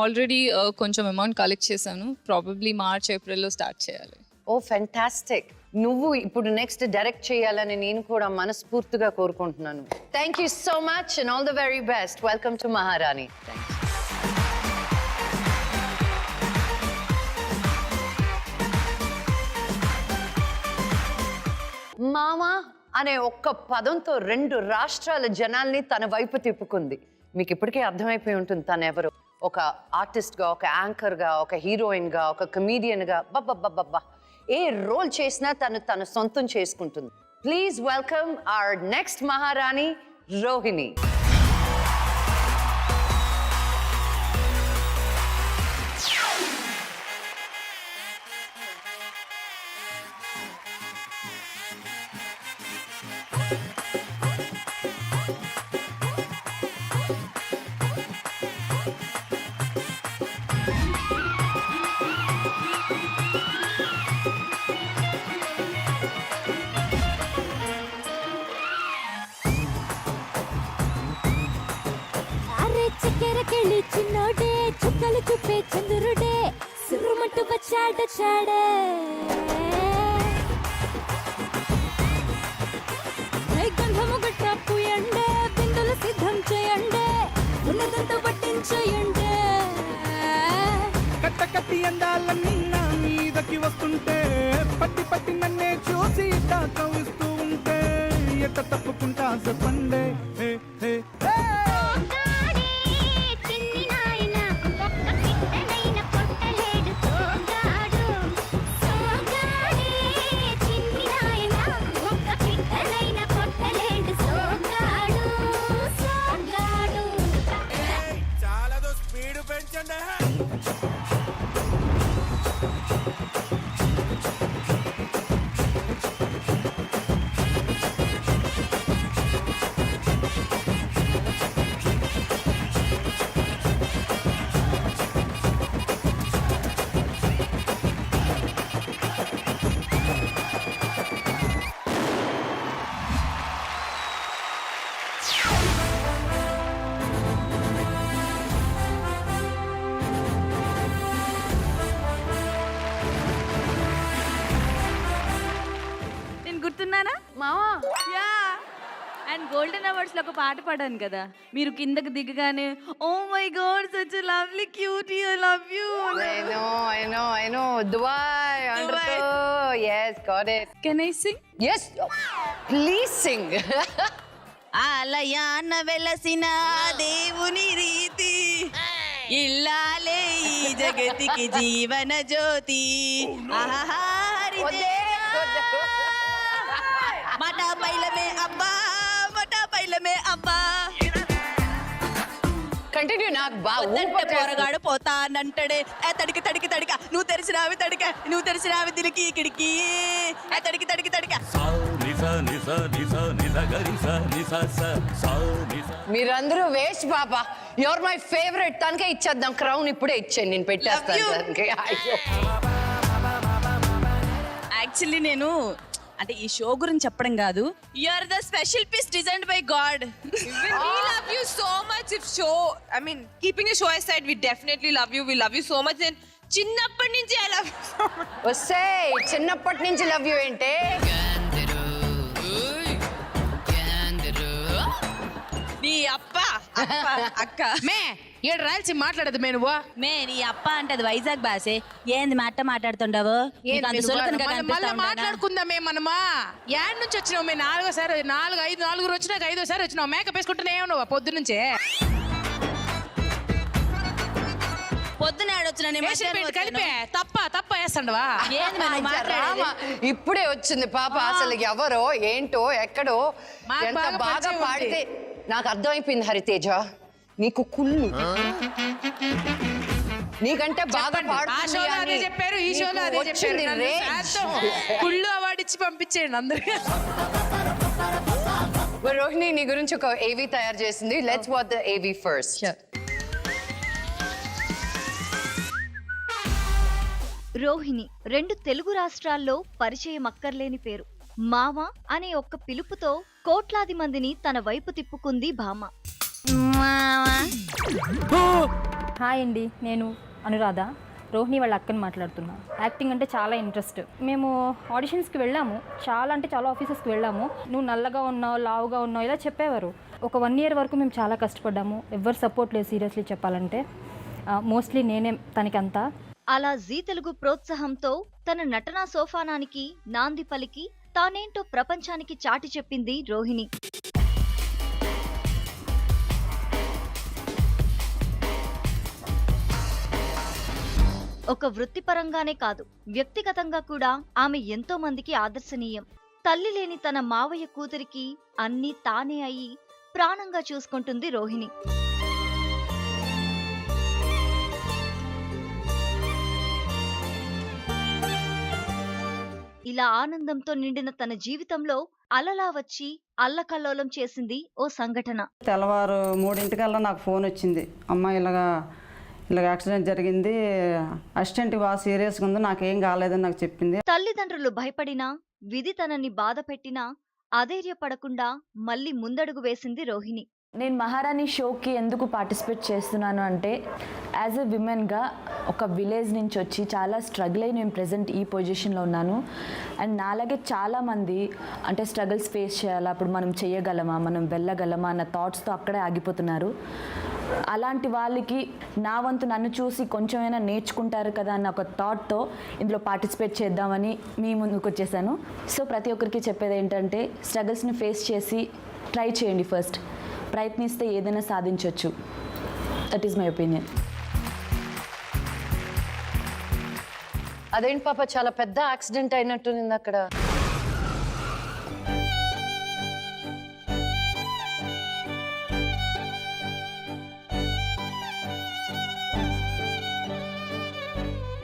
ఆల్రెడీ కొంచెం అమౌంట్ కలెక్ట్ చేశాను. ప్రాబబ్లీ మార్చ్ ఏప్రిల్లో స్టార్ట్ చేయాలి. Oh fantastic. నువ్వు ఇప్పుడు నెక్స్ట్ డైరెక్ట్ చేయాలని నేను కూడా మనస్ఫూర్తిగా కోరుకుంటున్నాను. Thank you so much and all the very best. Welcome to మహారాణి. మామ అనే ఒక్క పదంతో 2 రాష్ట్రాల జనాల్ని తన వైపు తిప్పుకుంది. మీకు ఇప్పటికే అర్థమైపోయి ఉంటుంది తను ఎవరు. ఒక ఆర్టిస్ట్గా, ఒక యాంకర్గా, ఒక హీరోయిన్గా, ఒక కమీడియన్గా, బబ్బబ్బబ్బబ్బా ఏ రోల్ చేసినా తను సొంతం చేసుకుంటుంది. ప్లీజ్ వెల్కమ్ అవర్ నెక్స్ట్ మహారాణి, రోహిణి. చక్కెరకెళ్ళి చిన్నోడే, చుక్కలు చూపే చంద్రుడే, సురుమట్టు వచ్చాడే. గంధము గట్ట పూయండే, బిందులు సిద్ధం చేయండే, ఉన్నదంతా పట్టించేయండే. కట్ట కట్టి అందాలన్నీ నా మీదకి వస్తుంటే, పట్టి పట్టి నన్నే చూసి కవిస్తూ ఉంటే, ఎట్ట తప్పుకుంటా చెప్పండే. గుర్తున్నానా మావా యా అండ్ గోల్డెన్ అవార్డ్స్ లో ఒక పాట పాడాను కదా మీరు కిందకి దిగగానే oh my god such a lovely cute I love you I know Dubai undergo yes got it can I sing yes please sing ఆలయాన వెలసిన దేవుని రీతి ఇల్లాలే ఈ జగతికి జీవన జ్యోతి మటా పైలమే అబ్బా మటా పైలమే అబ్బా కంటిన్యూ నాకు బాగా పోరగాడు పోతానంటాడే తడికి తడికి తడిక నువ్వు తెరిచినావి తడిక నువ్వు తెరిచినావి దిలికి కిడికి తడికి తడికి తడిక మీరందరూ వేస్ట్ పాప యువర్ మై ఫేవరెట్ తనకే ఇచ్చేద్దాం క్రౌన్ ఇప్పుడే ఇచ్చేయండి నేను పెట్టేస్తాను తనకి యాక్చువల్లీ నేను అంటే ఈ షో గురించి చెప్పడం కాదు you are the special piece designed by God We love you so much. If show, I mean, keeping a show aside, we definitely love you. We love you so much. And చిన్నప్పటి నుంచి I love you so much. వస్తే చిన్నప్పటి నుంచి love you ఏంటే నీ అప్ప అక్క మే ఏడు రాల్సి మాట్లాడదు మే నువ్వు మే నీ అప్ప అంటే అది వైజాగ్ భాషే ఏంది మాట మాట్లాడుతుండవు మళ్ళీ మాట్లాడుకుందామే మనమా యాడ్ నుంచి వచ్చినావు మే నాలుగురు వచ్చినాక 5వ సారి వచ్చినావు మేకప్ వేసుకుంటూనే ఉన్నావు పొద్దు నుంచే పొద్దున కలిపే తప్ప వేస్తాండవా ఇప్పుడే వచ్చింది పాప అసలు ఎవరో ఏంటో ఎక్కడో ఎంత బాగా పాడితే నాకు అర్థమైపోయింది హరితేజ నీకు కుళ్ళు నీకంటే బాగా అదే చెప్పారు ఈ షోలో అదే చెప్పారు కుళ్ళు అవార్డు ఇచ్చి పంపించేయండి అందరికి రోహిణి నీ గురించి ఒక ఏవీ తయారు చేసింది లెట్స్ వాచ్ ద ఏవీ ఫస్ట్ రోహిణి 2 తెలుగు రాష్ట్రాల్లో పరిచయం అక్కర్లేని పేరు మామ అనే ఒక్క పిలుపుతో కోట్లాది మందిని తన వైపు తిప్పుకుంది భామ హాయ్ అండి, నేను అనురాధ, రోహిణి వాళ్ళ అక్కని మాట్లాడుతున్నా. యాక్టింగ్ అంటే చాలా ఇంట్రెస్ట్. మేము ఆడిషన్స్కి వెళ్ళాము, చాలా ఆఫీసెస్కి వెళ్ళాము. నువ్వు నల్లగా ఉన్నావు, లావుగా ఉన్నావు ఇలా చెప్పేవారు. ఒక 1 year వరకు మేము చాలా కష్టపడ్డాము. ఎవరు సపోర్ట్ లేదు సీరియస్లీ చెప్పాలంటే. మోస్ట్లీ నేనే తనకంతా. అలా జీ తెలుగు ప్రోత్సాహంతో తన నటనా సోపానానికి నాంది పలికి తానేంటో ప్రపంచానికి చాటి చెప్పింది రోహిణి. ఒక వృత్తిపరంగానే కాదు, వ్యక్తిగతంగా కూడా ఆమె ఎంతో మందికి ఆదర్శనీయం. తల్లి లేని తన మావయ్య కూతురికి అన్నీ తానే అయి ప్రాణంగా చూసుకుంటుంది రోహిణి. ఇలా ఆనందంతో నిండిన తన జీవితంలో అలలా వచ్చి అల్లకల్లోలం చేసింది ఓ సంఘటన. తెల్లవారు 3 నాకు ఫోన్ వచ్చింది, అమ్మ ఇలాగ యాక్సిడెంట్ జరిగింది, అసిస్టెంట్ బాగా సీరియస్గా ఉంది, నాకేం కాలేదని నాకు చెప్పింది. తల్లిదండ్రులు భయపడినా, విధి తనని బాధ పెట్టినా అధైర్యపడకుండా మళ్ళీ ముందడుగు వేసింది రోహిణి. నేను మహారాణి షోకి ఎందుకు పార్టిసిపేట్ చేస్తున్నాను అంటే, యాజ్ ఎ విమెన్గా ఒక విలేజ్ నుంచి వచ్చి చాలా స్ట్రగుల్ అయ్యి నేను ప్రెజెంట్ ఈ పొజిషన్లో ఉన్నాను. అండ్ నాలాగే చాలామంది అంటే స్ట్రగుల్స్ ఫేస్ చేయాలా, అప్పుడు మనం చేయగలమా, మనం వెళ్ళగలమా అన్న థాట్స్తో అక్కడే ఆగిపోతున్నారు. అలాంటి వాళ్ళకి నా వంతు నన్ను చూసి కొంచెమైనా నేర్చుకుంటారు కదా అన్న ఒక థాట్తో ఇందులో పార్టిసిపేట్ చేద్దామని మీ ముందుకు వచ్చేసాను. సో ప్రతి ఒక్కరికి చెప్పేది ఏంటంటే, స్ట్రగుల్స్ని ఫేస్ చేసి ట్రై చేయండి. ఫస్ట్ ప్రయత్నిస్తే ఏదైనా సాధించవచ్చు. That is my opinion. అదేంటి పాప, చాలా పెద్ద యాక్సిడెంట్ అయినట్టుంది అక్కడ.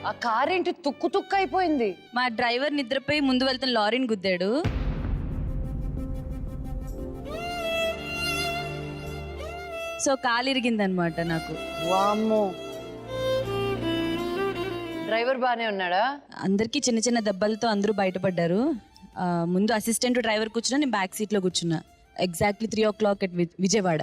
ఆ కార్ ఏంటి తుక్కు అయిపోయింది. మా డ్రైవర్ నిద్రపోయి ముందు వెళ్తున్న లారీని గుద్దాడు. సో కాలు ఇరిగిందనమాట నాకు. వామ్మో, డ్రైవర్ బానే ఉన్నాడా? అందరికీ చిన్న చిన్న దెబ్బలతో అందరూ బయటపడ్డారు. ముందు అసిస్టెంట్ డ్రైవర్ కూర్చున్నా, నేను బ్యాక్ సీట్లో కూర్చున్నా. Exactly 3 o'clock at Vijayawada.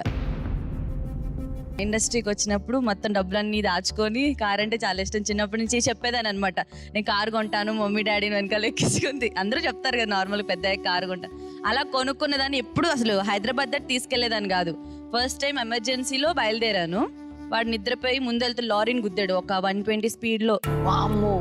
ఇండస్ట్రీకి వచ్చినప్పుడు మొత్తం డబ్బులన్నీ దాచుకొని కార్ అంటే చాలా ఇష్టం. చిన్నప్పటి నుంచి చెప్పేదాన్ని అనమాట, నేను కారు కొంటాను, మమ్మీ డాడీని వెనకాల ఎక్కించుకుంది. అందరూ చెప్తారు కదా నార్మల్గా పెద్ద కారు కొంటాను. అలా కొనుక్కున్నదాన్ని ఎప్పుడు అసలు హైదరాబాద్ దాకా తీసుకెళ్లేదాన్ని కాదు. ఫస్ట్ టైం ఎమర్జెన్సీలో బయలుదేరాను, వాడు నిద్రపోయి ముందు వెళ్తే లారీని గుద్దాడు ఒక 120 స్పీడ్లో. వామ్మో.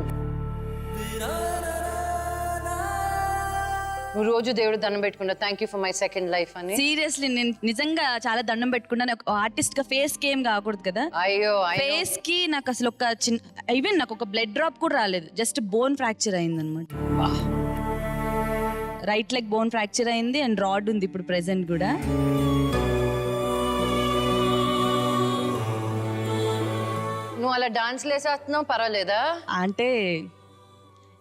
నువ్వు రోజు దేవుడు దండం పెట్టుకున్నా thank you for my second life అని? సీరియస్లీ నేను నిజంగా చాలా దండం పెట్టుకున్నాను. ఆర్టిస్ట్ గా ఫేస్ కి ఏం కాకూడదు కదా. అయ్యో, ఫేస్ కి నాకు అసలు ఒక చిన్న ఈవెన్ నాకు ఒక బ్లడ్ డ్రాప్ కూడా రాలేదు, జస్ట్ బోన్ ఫ్రాక్చర్ అయింది అనమాట. రైట్ లెగ్ బోన్ ఫ్రాక్చర్ అయింది అండ్ రాడ్ ఉంది ఇప్పుడు ప్రెసెంట్ కూడా. నువ్వు అలా డాన్స్ లేసేస్తున్నావు పర్వాలేదా? అంటే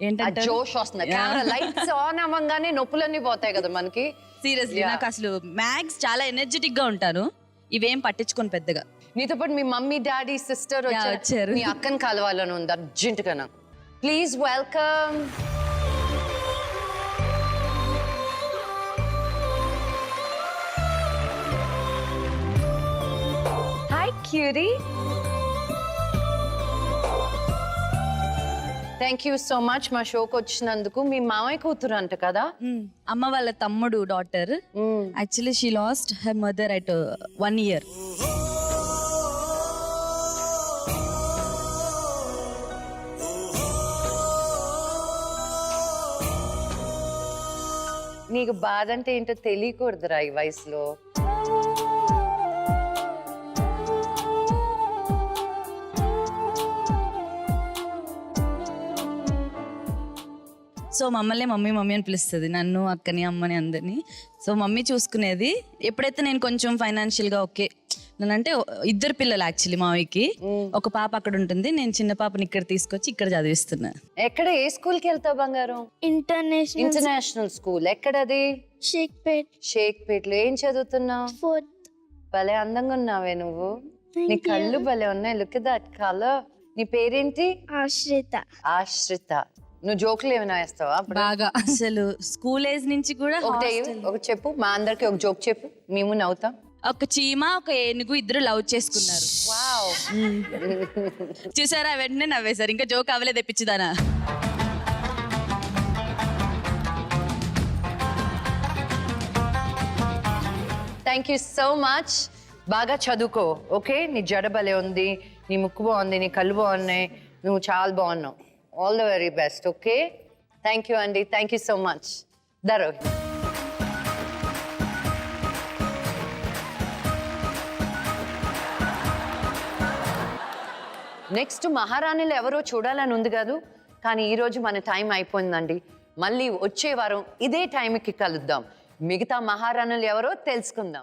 ఏంటంటే జోష్ వస్తుంది, కెమెరా లైట్స్ ఆన్ అవ్వగానే నొప్పులన్నీ పోతాయి కదా మనకి. సీరియస్లీ నాకు అసలు మ్యాక్స్ చాలా ఎనర్జెటిక్ గా ఉంటాను, ఇవేం పట్టించుకోను పెద్దగా. నీతో పాటు మీ మమ్మీ డాడీ సిస్టర్ వచ్చారు. మీ అక్కని కలవాలని ఉంది అర్జెంట్ గా. Please welcome. Hi Curie. Thank you so much మా షోకి వచ్చినందుకు. మీ మామయ్య కూతురు అంట కదా? అమ్మ వాళ్ళ తమ్ముడు daughter. Actually she lost her mother at 1 year. నీకు బాధ అంటే ఏంటో తెలియకూడదురా ఈ వయసులో. సో మమ్మల్ని మమ్మీ మమ్మీ అని పిలుస్తుంది, నన్ను అక్కని అమ్మని అందరినీ. సో మమ్మీ చూసుకునేది. ఎప్పుడైతే నేను కొంచెం ఫైనాన్షియల్గా ఓకే అంటే, 2 పిల్లలు యాక్చువల్లీ మావికి, ఒక పాప అక్కడ ఉంటుంది, నేను చిన్న పాపని ఇక్కడ తీసుకొచ్చి ఇక్కడ చదివిస్తున్నా. ఎక్కడ, ఏ స్కూల్కి వెళ్తావు బంగారం? International school. ఎక్కడది? షేక్పేట్లో. ఏం చదువుతున్నావు? 4th. భలే అందంగా ఉన్నావే నువ్వు. నీ కళ్ళు భలే ఉన్నాయి. Look at that colour. నీ పేరేంటి? ఆశ్రిత. ఆశ్రిత. నువ్వు జోకులు ఏమైనా వేస్తావా? బాగా. అసలు స్కూల్ ఏజ్ నుంచి కూడా ఒకటి చెప్పు, మా అందరికి ఒక జోక్ చెప్పు, మేము నవ్వుతాం. ఒక చీమ ఒక ఏనుగు 2 లవ్ చేసుకున్నారు. చూసారా, వెంటనే నవ్వేశారు. ఇంకా జోక్ అవలే తెప్పించుదానా? Thank you so much. బాగా చదువుకో, ఓకే? నీ జడ భలే ఉంది, నీ ముక్కు బాగుంది, నీ కళ్ళు బాగున్నాయి, నువ్వు చాలా బాగున్నావు. All the very best, okay? Thank you అండి. Thank you so much. దరో. నెక్స్ట్ మహారాణులు ఎవరో చూడాలని ఉంది కాదు, కానీ ఈరోజు మన టైం అయిపోయిందండి. మళ్ళీ వచ్చే వారం ఇదే టైంకి కలుద్దాం. మిగతా మహారాణులు ఎవరో తెలుసుకుందాం.